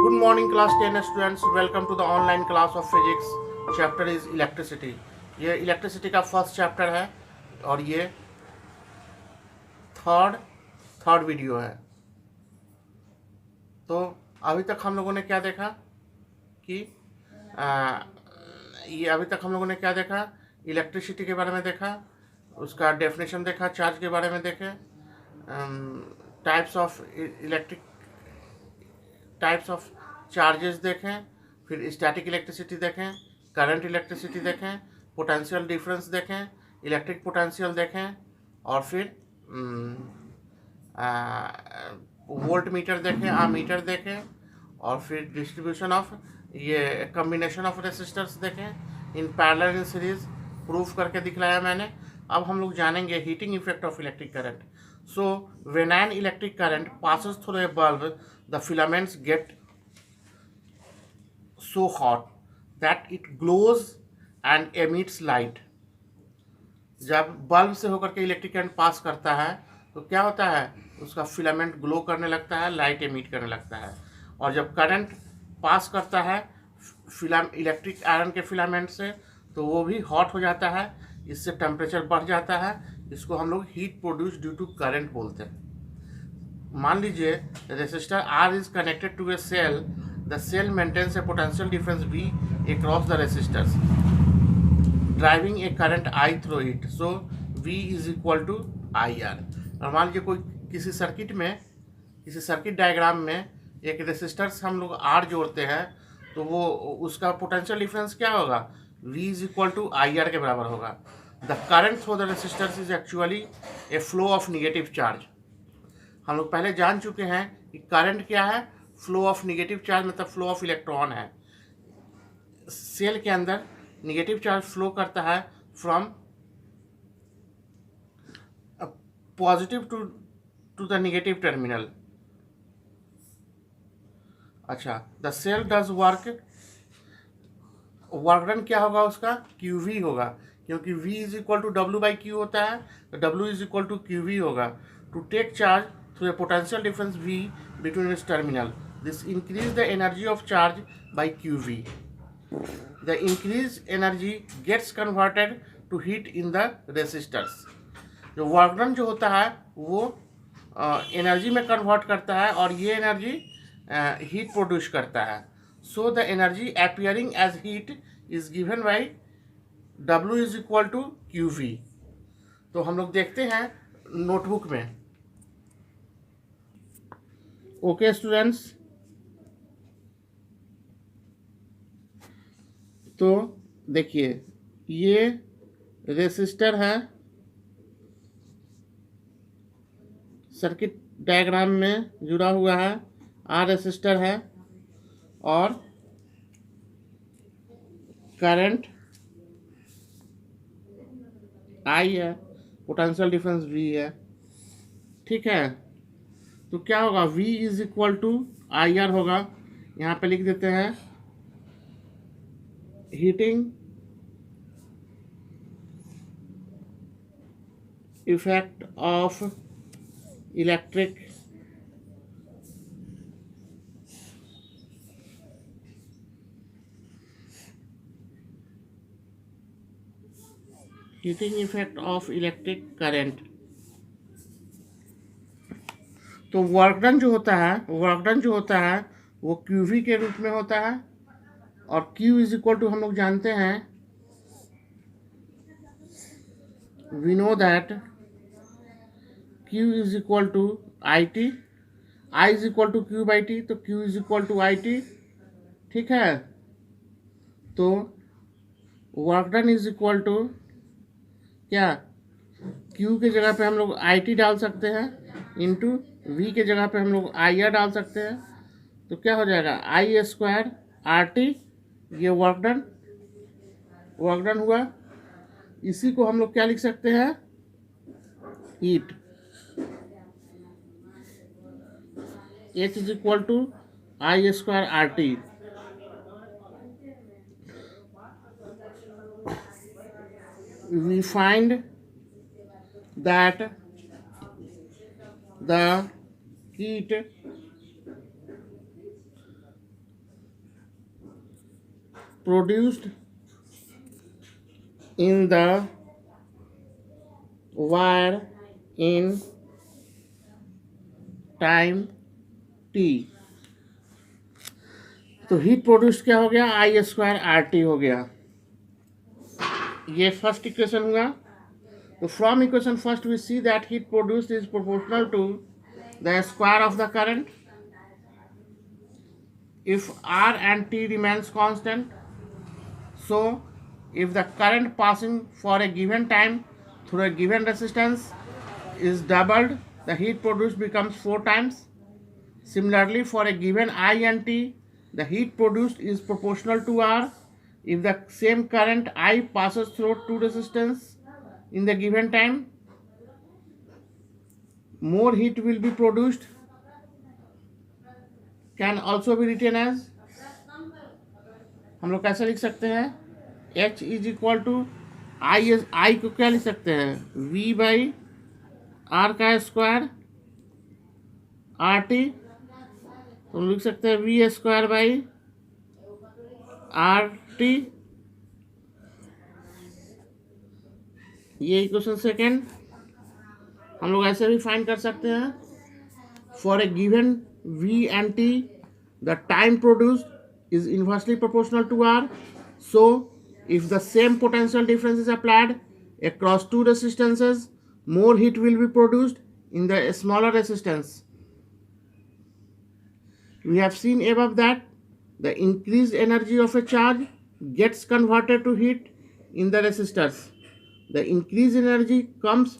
Good morning class 10 students. Welcome to the online class of physics. Chapter is electricity. ये electricity का first chapter है और ये third video है। तो अभी तक हम लोगों ने क्या देखा कि इलेक्ट्रिसिटी के बारे में देखा, उसका डेफिनेशन देखा, चार्ज के बारे में देखे, टाइप्स ऑफ चार्जेस देखें, फिर स्टैटिक इलेक्ट्रिसिटी देखें, करंट इलेक्ट्रिसिटी देखें, पोटेंशियल डिफरेंस देखें, इलेक्ट्रिक पोटेंशियल देखें, और फिर वोल्ट मीटर देखें, आमीटर देखें, और फिर डिस्ट्रीब्यूशन ऑफ ये कम्बिनेशन ऑफ रेसिस्टर्स देखें in parallel in series, proof करके दिखलाया मैंने। अब हम लोग जानेंगे heating effect of electric current. So when an electric current passes through a bulb, the filaments get so hot that it glows and emits light. जब bulb से होकर के इलेक्ट्रिक करंट पास करता है तो क्या होता है, उसका फिलामेंट ग्लो करने लगता है, लाइट एमिट करने लगता है। और जब करंट पास करता है इलेक्ट्रिक आयरन के फिलामेंट से तो वो भी हॉट हो जाता है, इससे टेम्परेचर बढ़ जाता है। इसको हम लोग heat produce due to current बोलते हैं। मान लीजिए resistor R is connected to a cell, the cell maintains a potential difference V across the resistors driving a current I through it, so V is equal to IR। और मान लीजिए कोई किसी circuit diagram में एक resistor से हम लोग R जोड़ते हैं तो वो उसका पोटेंशियल डिफरेंस क्या होगा, V is equal to IR के बराबर होगा। The current through the resistors is actually a flow of negative charge. हम लोग पहले जान चुके हैं कि करंट क्या है, फ्लो ऑफ निगेटिव चार्ज, मतलब फ्लो ऑफ इलेक्ट्रॉन है। सेल के अंदर निगेटिव चार्ज फ्लो करता है from positive to the negative terminal. अच्छा, the cell does work done क्या होगा, उसका QV होगा, क्योंकि V is equal to W/Q होता है, तो W is equal to QV होगा। To take charge through a potential difference V between its terminal, this increase the energy of charge by QV। The increase energy gets converted to heat in the resistors. जो work done जो होता है वो energy में convert करता है और ये एनर्जी हीट प्रोड्यूस करता है। So the energy appearing as heat is given by W is equal to QV। तो हम लोग देखते हैं नोटबुक में। ओके स्टूडेंट्स, तो देखिए ये रेसिस्टर है, सर्किट डायग्राम में जुड़ा हुआ है, R रेसिस्टर है और करंट I है, पोटेंशियल डिफरेंस V है, ठीक है। तो क्या होगा, V is equal to IR होगा। यहाँ पे लिख देते हैं heating effect of electric heating effect of electric current. तो वर्क डन जो होता है वो QV के रूप में होता है, और Q इज इक्वल टू हम लोग जानते हैं, we know that Q is equal to IT, I is equal to Q/T, तो Q is equal to IT, ठीक है। तो work done is equal to क्या, Q के जगह पे हम लोग IT डाल सकते हैं, इंटू V के जगह पे हम लोग IR डाल सकते हैं। तो क्या हो जाएगा, I² RT, ये वर्क डन हुआ। इसी को हम लोग क्या लिख सकते हैं, heat, H is equal to I² RT। We find that the heat produced in the wire in time t। तो हीट प्रोड्यूस्ड क्या हो गया, आई स्क्वायर आर टी हो गया। ये फर्स्ट इक्वेशन हुआ। तो from equation first we see that heat produced is proportional to the square of the current if R and T remains constant. So if the current passing for a given time through a given resistance is doubled, the heat produced becomes 4 times. Similarly, for a given I and T, the heat produced is proportional to R. If the same current I passes through 2 resistance in the given time, more heat will be produced. Can also be written as, हम लोग कैसे लिख सकते हैं, H is equal to आई को क्या लिख सकते हैं, V बाई आर का स्क्वायर आर टी। तो हम लिख सकते हैं V square by R T. ये इक्वेशन सेकेंड हम लोग ऐसे भी फाइंड कर सकते हैं। For a given V and T, the time produced is inversely proportional to R. So, if the same potential difference is applied across 2 resistances, more heat will be produced in the smaller resistance. We have seen above that the increased energy of a charge gets converted to heat in the resistors. The increased energy comes